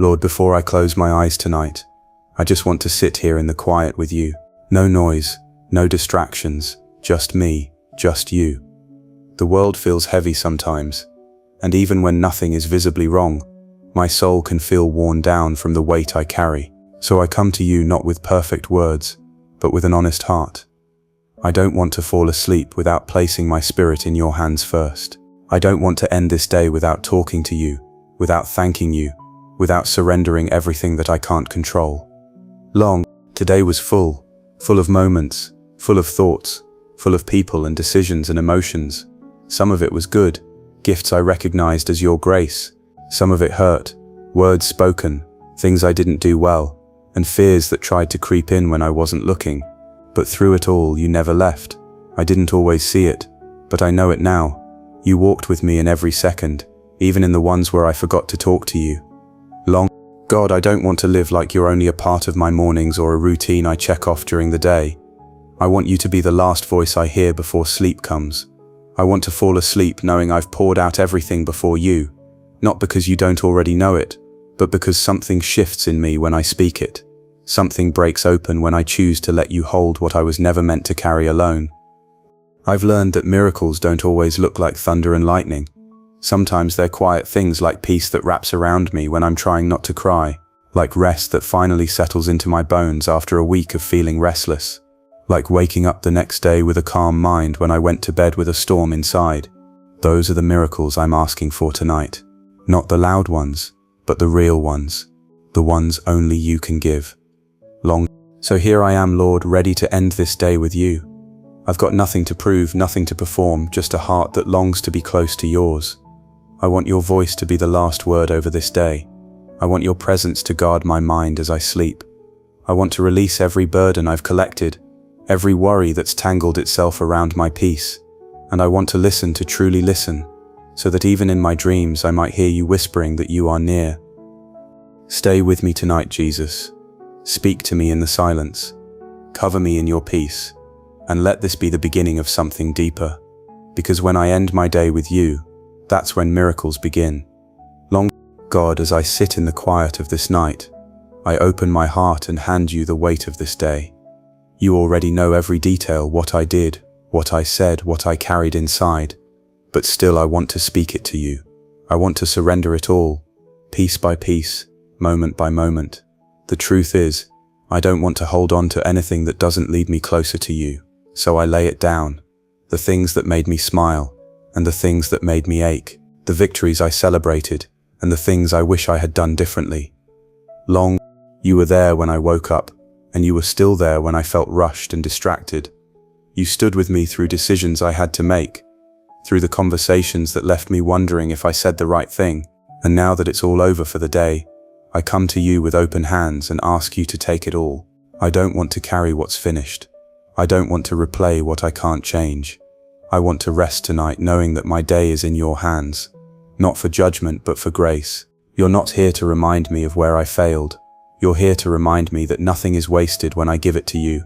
Lord, before I close my eyes tonight, I just want to sit here in the quiet with you. No noise, no distractions, just me, just you. The world feels heavy sometimes, and even when nothing is visibly wrong, my soul can feel worn down from the weight I carry. So I come to you not with perfect words, but with an honest heart. I don't want to fall asleep without placing my spirit in your hands first. I don't want to end this day without talking to you, without thanking you, without surrendering everything that I can't control. Today was full of moments, full of thoughts, full of people and decisions and emotions. Some of it was good, gifts I recognized as your grace. Some of it hurt, words spoken, things I didn't do well, and fears that tried to creep in when I wasn't looking. But through it all, you never left. I didn't always see it, but I know it now. You walked with me in every second, even in the ones where I forgot to talk to you. God, I don't want to live like you're only a part of my mornings or a routine I check off during the day. I want you to be the last voice I hear before sleep comes. I want to fall asleep knowing I've poured out everything before you, not because you don't already know it, but because something shifts in me when I speak it. Something breaks open when I choose to let you hold what I was never meant to carry alone. I've learned that miracles don't always look like thunder and lightning. Sometimes they're quiet things like peace that wraps around me when I'm trying not to cry, like rest that finally settles into my bones after a week of feeling restless, like waking up the next day with a calm mind when I went to bed with a storm inside. Those are the miracles I'm asking for tonight. Not the loud ones, but the real ones, the ones only you can give. So here I am, Lord, ready to end this day with you. I've got nothing to prove, nothing to perform, just a heart that longs to be close to yours. I want your voice to be the last word over this day. I want your presence to guard my mind as I sleep. I want to release every burden I've collected, every worry that's tangled itself around my peace. And I want to listen to truly listen, so that even in my dreams I might hear you whispering that you are near. Stay with me tonight, Jesus. Speak to me in the silence. Cover me in your peace. And let this be the beginning of something deeper. Because when I end my day with you, that's when miracles begin. God, as I sit in the quiet of this night, I open my heart and hand you the weight of this day. You already know every detail, what I did, what I said, what I carried inside. But still I want to speak it to you. I want to surrender it all, piece by piece, moment by moment. The truth is, I don't want to hold on to anything that doesn't lead me closer to you. So I lay it down. The things that made me smile, and the things that made me ache. The victories I celebrated, and the things I wish I had done differently. You were there when I woke up, and you were still there when I felt rushed and distracted. You stood with me through decisions I had to make, through the conversations that left me wondering if I said the right thing. And now that it's all over for the day, I come to you with open hands and ask you to take it all. I don't want to carry what's finished. I don't want to replay what I can't change. I want to rest tonight knowing that my day is in your hands, not for judgment but for grace. You're not here to remind me of where I failed. You're here to remind me that nothing is wasted when I give it to you.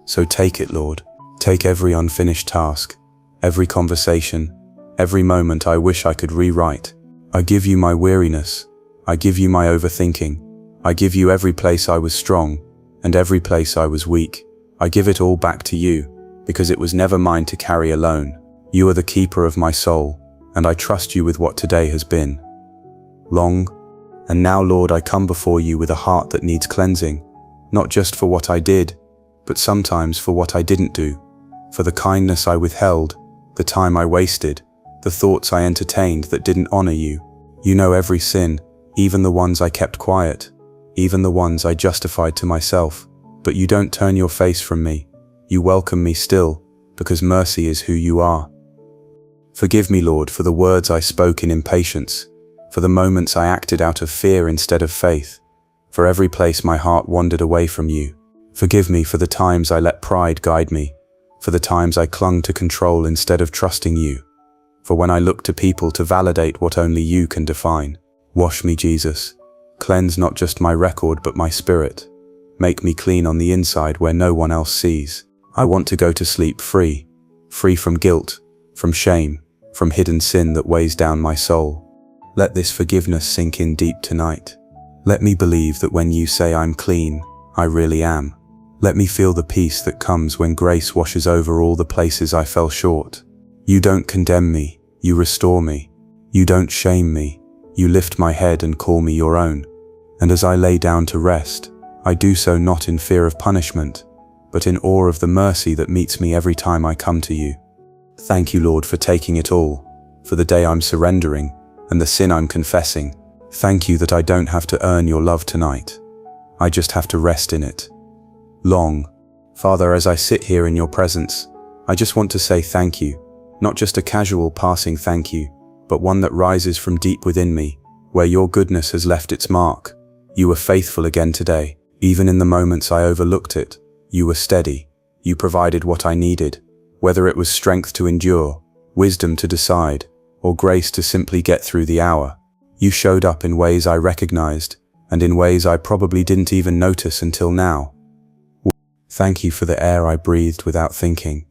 So take it, Lord. Take every unfinished task, every conversation, every moment I wish I could rewrite. I give you my weariness. I give you my overthinking. I give you every place I was strong and every place I was weak. I give it all back to you, because it was never mine to carry alone. You are the keeper of my soul, and I trust you with what today has been. And now, Lord, I come before you with a heart that needs cleansing, not just for what I did, but sometimes for what I didn't do, for the kindness I withheld, the time I wasted, the thoughts I entertained that didn't honor you. You know every sin, even the ones I kept quiet, even the ones I justified to myself. But you don't turn your face from me. You welcome me still, because mercy is who you are. Forgive me, Lord, for the words I spoke in impatience, for the moments I acted out of fear instead of faith, for every place my heart wandered away from you. Forgive me for the times I let pride guide me, for the times I clung to control instead of trusting you, for when I looked to people to validate what only you can define. Wash me, Jesus. Cleanse not just my record but my spirit. Make me clean on the inside where no one else sees. I want to go to sleep free from guilt, from shame, from hidden sin that weighs down my soul. Let this forgiveness sink in deep tonight. Let me believe that when you say I'm clean, I really am. Let me feel the peace that comes when grace washes over all the places I fell short. You don't condemn me, you restore me. You don't shame me, you lift my head and call me your own. And as I lay down to rest, I do so not in fear of punishment, but in awe of the mercy that meets me every time I come to you. Thank you, Lord, for taking it all, for the day I'm surrendering, and the sin I'm confessing. Thank you that I don't have to earn your love tonight. I just have to rest in it. Father, as I sit here in your presence, I just want to say thank you, not just a casual passing thank you, but one that rises from deep within me, where your goodness has left its mark. You were faithful again today. Even in the moments I overlooked it, you were steady. You provided what I needed, whether it was strength to endure, wisdom to decide, or grace to simply get through the hour. You showed up in ways I recognized, and in ways I probably didn't even notice until now. Thank you for the air I breathed without thinking.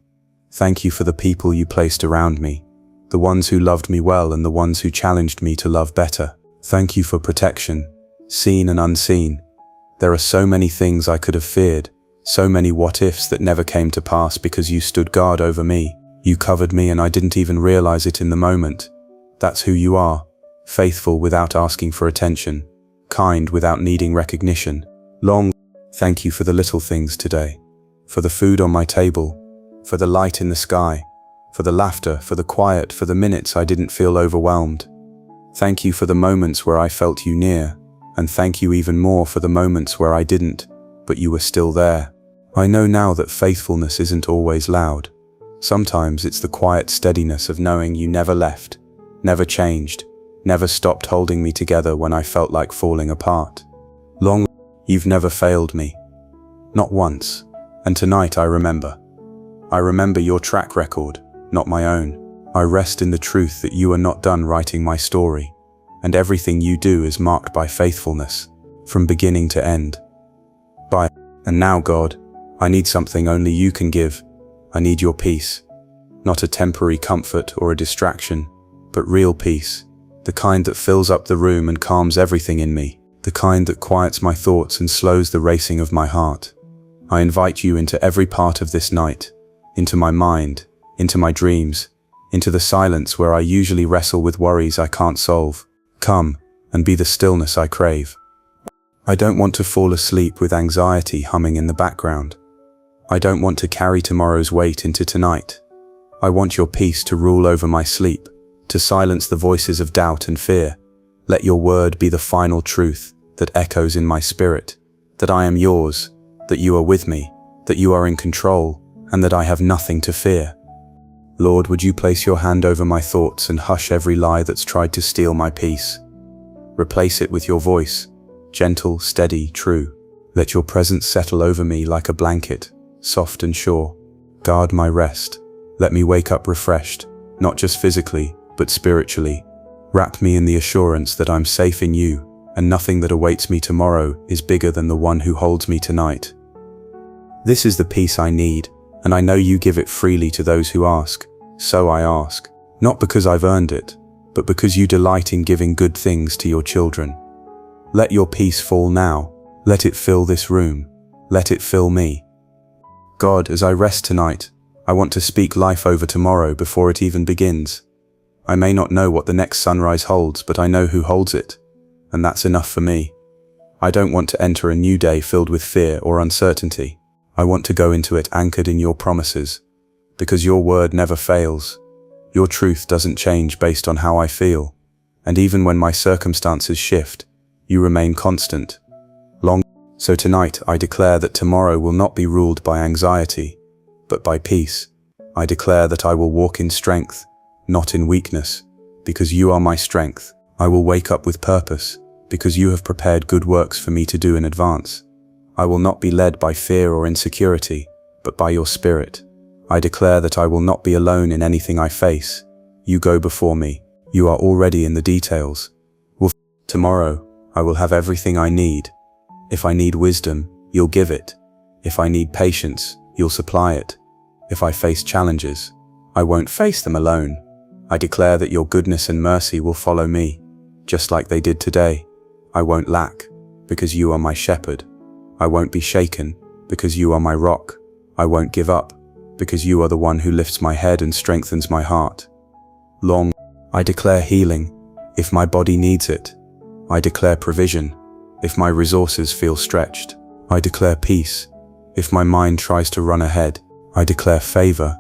Thank you for the people you placed around me, the ones who loved me well and the ones who challenged me to love better. Thank you for protection, seen and unseen. There are so many things I could have feared, so many what-ifs that never came to pass because you stood guard over me. You covered me and I didn't even realize it in the moment. That's who you are, faithful without asking for attention, kind without needing recognition. Thank you for the little things today, for the food on my table, for the light in the sky, for the laughter, for the quiet, for the minutes I didn't feel overwhelmed. Thank you for the moments where I felt you near, and thank you even more for the moments where I didn't, but you were still there. I know now that faithfulness isn't always loud. Sometimes it's the quiet steadiness of knowing you never left, never changed, never stopped holding me together when I felt like falling apart. You've never failed me. Not once. And tonight I remember. I remember your track record, not my own. I rest in the truth that you are not done writing my story, and everything you do is marked by faithfulness, from beginning to end. And now, God, I need something only you can give. I need your peace. Not a temporary comfort or a distraction, but real peace. The kind that fills up the room and calms everything in me. The kind that quiets my thoughts and slows the racing of my heart. I invite you into every part of this night, into my mind, into my dreams, into the silence where I usually wrestle with worries I can't solve. Come and be the stillness I crave. I don't want to fall asleep with anxiety humming in the background. I don't want to carry tomorrow's weight into tonight. I want your peace to rule over my sleep, to silence the voices of doubt and fear. Let your word be the final truth that echoes in my spirit, that I am yours, that you are with me, that you are in control, and that I have nothing to fear. Lord, would you place your hand over my thoughts and hush every lie that's tried to steal my peace? Replace it with your voice, gentle, steady, true. Let your presence settle over me like a blanket, soft and sure. Guard my rest. Let me wake up refreshed, not just physically, but spiritually. Wrap me in the assurance that I'm safe in you, and nothing that awaits me tomorrow is bigger than the one who holds me tonight. This is the peace I need, and I know you give it freely to those who ask. So I ask, not because I've earned it, but because you delight in giving good things to your children. Let your peace fall now. Let it fill this room. Let it fill me. God, as I rest tonight, I want to speak life over tomorrow before it even begins. I may not know what the next sunrise holds, but I know who holds it, and that's enough for me. I don't want to enter a new day filled with fear or uncertainty. I want to go into it anchored in your promises, because your word never fails. Your truth doesn't change based on how I feel, and even when my circumstances shift, you remain constant. So tonight I declare that tomorrow will not be ruled by anxiety, but by peace. I declare that I will walk in strength, not in weakness, because you are my strength. I will wake up with purpose, because you have prepared good works for me to do in advance. I will not be led by fear or insecurity, but by your Spirit. I declare that I will not be alone in anything I face. You go before me. You are already in the details. Tomorrow, I will have everything I need. If I need wisdom, you'll give it. If I need patience, you'll supply it. If I face challenges, I won't face them alone. I declare that your goodness and mercy will follow me. just like they did today. I won't lack, because you are my shepherd. I won't be shaken, because you are my rock. I won't give up, because you are the one who lifts my head and strengthens my heart. Long, I declare healing, if my body needs it. I declare provision, if my resources feel stretched. I declare peace, if my mind tries to run ahead. I declare favor,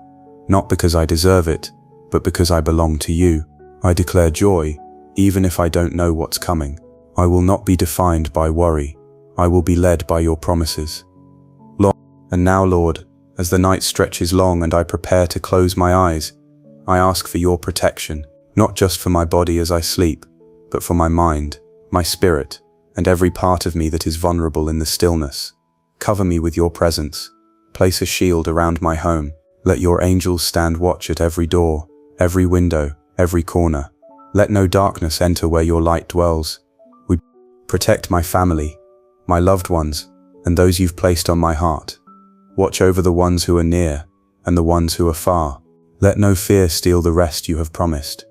not because I deserve it, but because I belong to you. I declare joy, even if I don't know what's coming. I will not be defined by worry. I will be led by your promises. And now, Lord, as the night stretches long and I prepare to close my eyes, I ask for your protection, not just for my body as I sleep, but for my mind, my spirit, and every part of me that is vulnerable in the stillness. Cover me with your presence. Place a shield around my home. Let your angels stand watch at every door, every window, every corner. Let no darkness enter where your light dwells. We protect my family, my loved ones, and those you've placed on my heart. Watch over the ones who are near and the ones who are far. Let no fear steal the rest you have promised.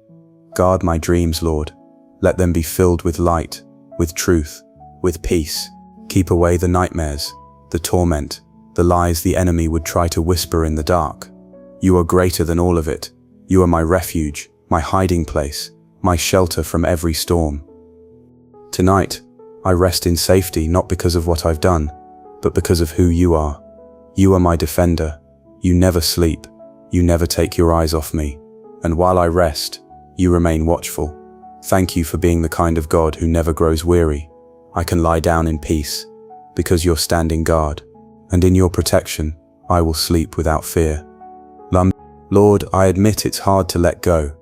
Guard my dreams, Lord. Let them be filled with light, with truth, with peace. Keep away the nightmares, the torment, the lies the enemy would try to whisper in the dark. You are greater than all of it. You are my refuge, my hiding place, my shelter from every storm. Tonight, I rest in safety not because of what I've done, but because of who you are. You are my defender. You never sleep. You never take your eyes off me. And while I rest, you remain watchful. Thank you for being the kind of God who never grows weary. I can lie down in peace, because you're standing guard. And in your protection, I will sleep without fear. Lord, I admit it's hard to let go.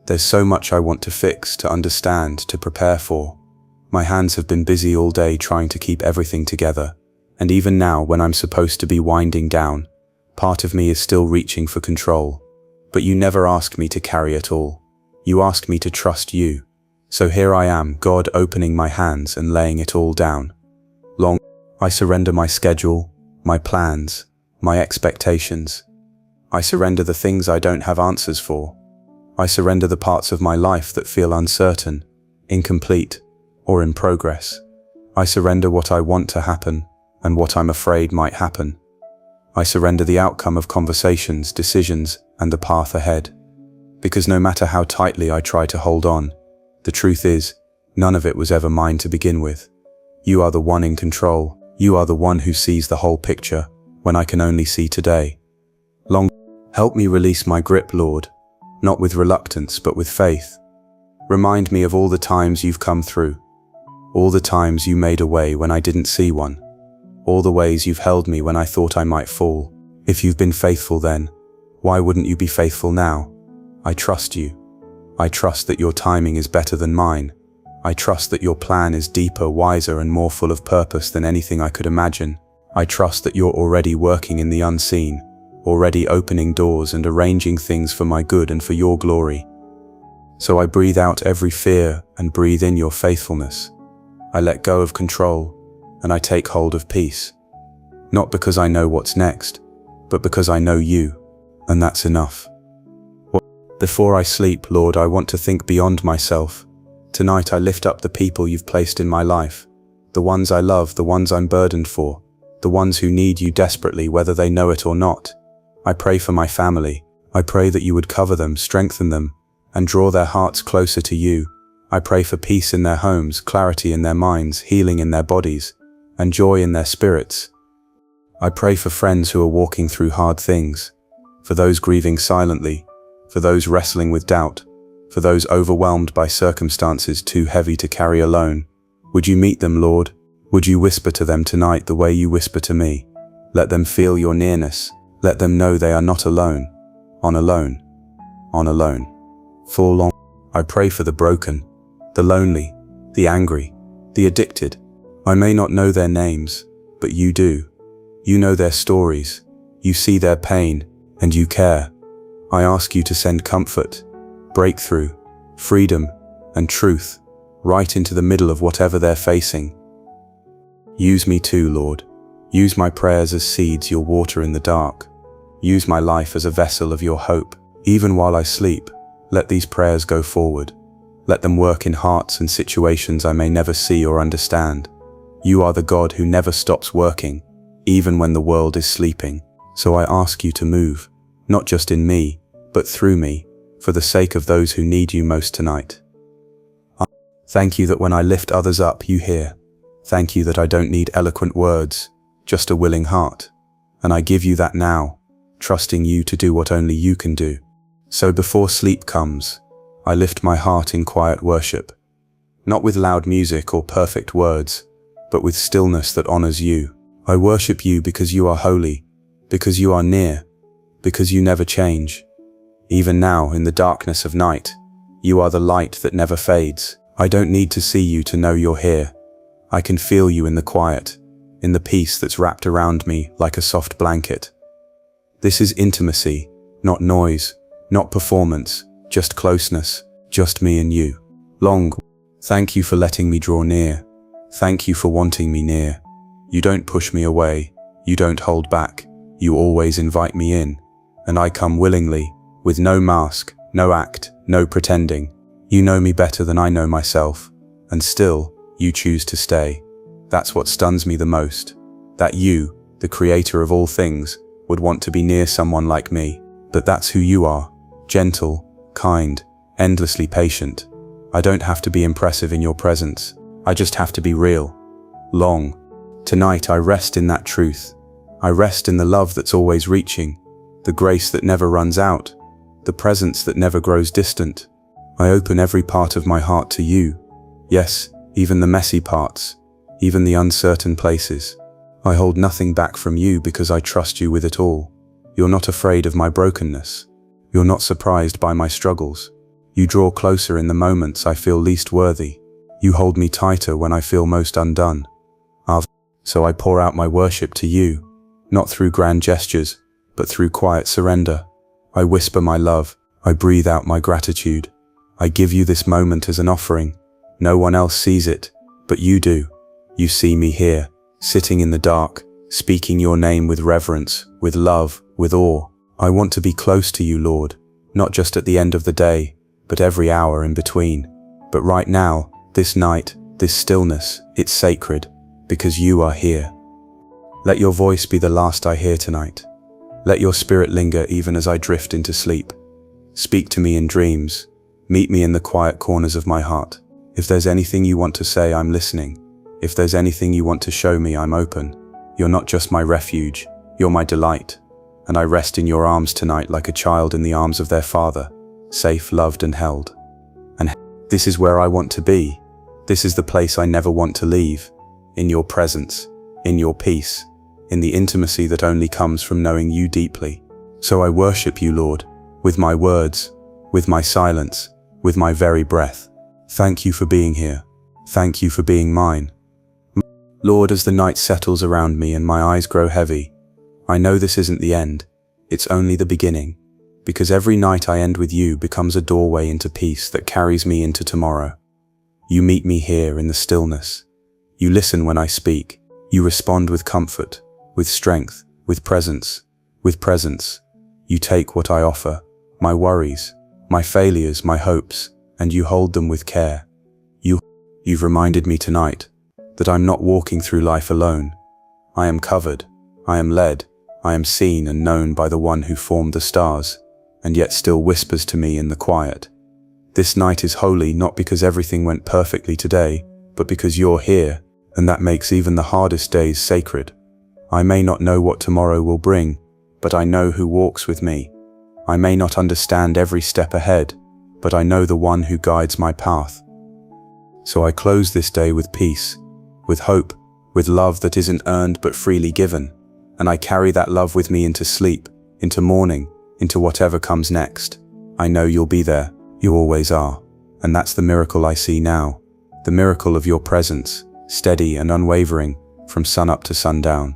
There's so much I want to fix, to understand, to prepare for. My hands have been busy all day trying to keep everything together. And even now, when I'm supposed to be winding down, part of me is still reaching for control. But you never asked me to carry it all. You asked me to trust you. So here I am, God, opening my hands and laying it all down. I surrender my schedule, my plans, my expectations. I surrender the things I don't have answers for. I surrender the parts of my life that feel uncertain, incomplete, or in progress. I surrender what I want to happen and what I'm afraid might happen. I surrender the outcome of conversations, decisions, and the path ahead. Because no matter how tightly I try to hold on, the truth is, none of it was ever mine to begin with. You are the one in control. You are the one who sees the whole picture when I can only see today. Help me release my grip, Lord, not with reluctance but with faith. Remind me of all the times you've come through, all the times you made a way when I didn't see one, all the ways you've held me when I thought I might fall. If you've been faithful then, why wouldn't you be faithful now? I trust you. I trust that your timing is better than mine. I trust that your plan is deeper, wiser, and more full of purpose than anything I could imagine. I trust that you're already working in the unseen, already opening doors and arranging things for my good and for your glory. So I breathe out every fear and breathe in your faithfulness. I let go of control and I take hold of peace. Not because I know what's next, but because I know you, and that's enough. Before I sleep, Lord, I want to think beyond myself. Tonight I lift up the people you've placed in my life, the ones I love, the ones I'm burdened for, the ones who need you desperately, whether they know it or not. I pray for my family. I pray that you would cover them, strengthen them, and draw their hearts closer to you. I pray for peace in their homes, clarity in their minds, healing in their bodies, and joy in their spirits. I pray for friends who are walking through hard things, for those grieving silently, for those wrestling with doubt, for those overwhelmed by circumstances too heavy to carry alone. Would you meet them, Lord? Would you whisper to them tonight the way you whisper to me? Let them feel your nearness. Let them know they are not alone, on alone, on alone. I pray for the broken, the lonely, the angry, the addicted. I may not know their names, but you do. You know their stories, you see their pain, and you care. I ask you to send comfort, breakthrough, freedom, and truth right into the middle of whatever they're facing. Use me too, Lord. Use my prayers as seeds you'll water in the dark. Use my life as a vessel of your hope. Even while I sleep, let these prayers go forward. Let them work in hearts and situations I may never see or understand. You are the God who never stops working, even when the world is sleeping. So I ask you to move, not just in me, but through me, for the sake of those who need you most tonight. Thank you that when I lift others up, you hear. Thank you that I don't need eloquent words, just a willing heart. And I give you that now, trusting you to do what only you can do. So before sleep comes, I lift my heart in quiet worship, not with loud music or perfect words, but with stillness that honors you. I worship you because you are holy, because you are near, because you never change. Even now, in the darkness of night, you are the light that never fades. I don't need to see you to know you're here. I can feel you in the quiet, in the peace that's wrapped around me like a soft blanket. This is intimacy, not noise, not performance, just closeness, just me and you. Thank you for letting me draw near. Thank you for wanting me near. You don't push me away. You don't hold back. You always invite me in. And I come willingly, with no mask, no act, no pretending. You know me better than I know myself. And still, you choose to stay. That's what stuns me the most. That you, the creator of all things, would want to be near someone like me. But that's who you are. Gentle, kind, endlessly patient. I don't have to be impressive in your presence. I just have to be real. Tonight I rest in that truth. I rest in the love that's always reaching, the grace that never runs out, the presence that never grows distant. I open every part of my heart to you. Yes, even the messy parts, even the uncertain places. I hold nothing back from you because I trust you with it all. You're not afraid of my brokenness. You're not surprised by my struggles. You draw closer in the moments I feel least worthy. You hold me tighter when I feel most undone. So I pour out my worship to you, not through grand gestures, but through quiet surrender. I whisper my love. I breathe out my gratitude. I give you this moment as an offering. No one else sees it, but you do. You see me here, sitting in the dark, speaking your name with reverence, with love, with awe. I want to be close to you, Lord, not just at the end of the day, but every hour in between. But right now, this night, this stillness, it's sacred, because you are here. Let your voice be the last I hear tonight. Let your spirit linger even as I drift into sleep. Speak to me in dreams. Meet me in the quiet corners of my heart. If there's anything you want to say, I'm listening. If there's anything you want to show me, I'm open. You're not just my refuge, you're my delight. And I rest in your arms tonight like a child in the arms of their father, safe, loved and held. And this is where I want to be. This is the place I never want to leave. In your presence, in your peace, in the intimacy that only comes from knowing you deeply. So I worship you, Lord, with my words, with my silence, with my very breath. Thank you for being here. Thank you for being mine. Lord, as the night settles around me and my eyes grow heavy, I know this isn't the end. It's only the beginning, because every night I end with you becomes a doorway into peace that carries me into tomorrow. You meet me here in the stillness. You listen when I speak. You respond with comfort, with strength, with presence. You take what I offer, my worries, my failures, my hopes, and you hold them with care. You've reminded me tonight that I'm not walking through life alone. I am covered, I am led, I am seen and known by the one who formed the stars, and yet still whispers to me in the quiet. This night is holy not because everything went perfectly today, but because you're here, and that makes even the hardest days sacred. I may not know what tomorrow will bring, but I know who walks with me. I may not understand every step ahead, but I know the one who guides my path. So I close this day with peace, with hope, with love that isn't earned but freely given, and I carry that love with me into sleep, into morning, into whatever comes next. I know you'll be there, you always are, and that's the miracle I see now, the miracle of your presence, steady and unwavering, from sunup to sundown.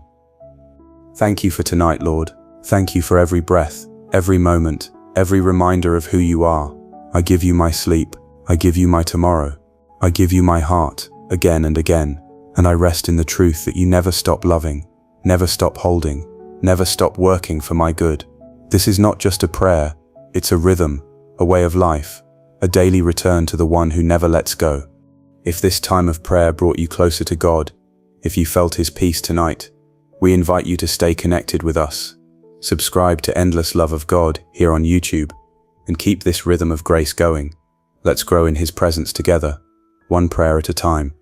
Thank you for tonight, Lord. Thank you for every breath, every moment, every reminder of who you are. I give you my sleep. I give you my tomorrow. I give you my heart, again and again, and I rest in the truth that you never stop loving, never stop holding, never stop working for my good. This is not just a prayer, it's a rhythm, a way of life, a daily return to the one who never lets go. If this time of prayer brought you closer to God, if you felt His peace tonight, we invite you to stay connected with us. Subscribe to Endless Love of God here on YouTube, and keep this rhythm of grace going. Let's grow in His presence together, one prayer at a time.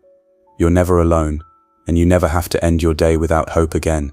You're never alone, and you never have to end your day without hope again.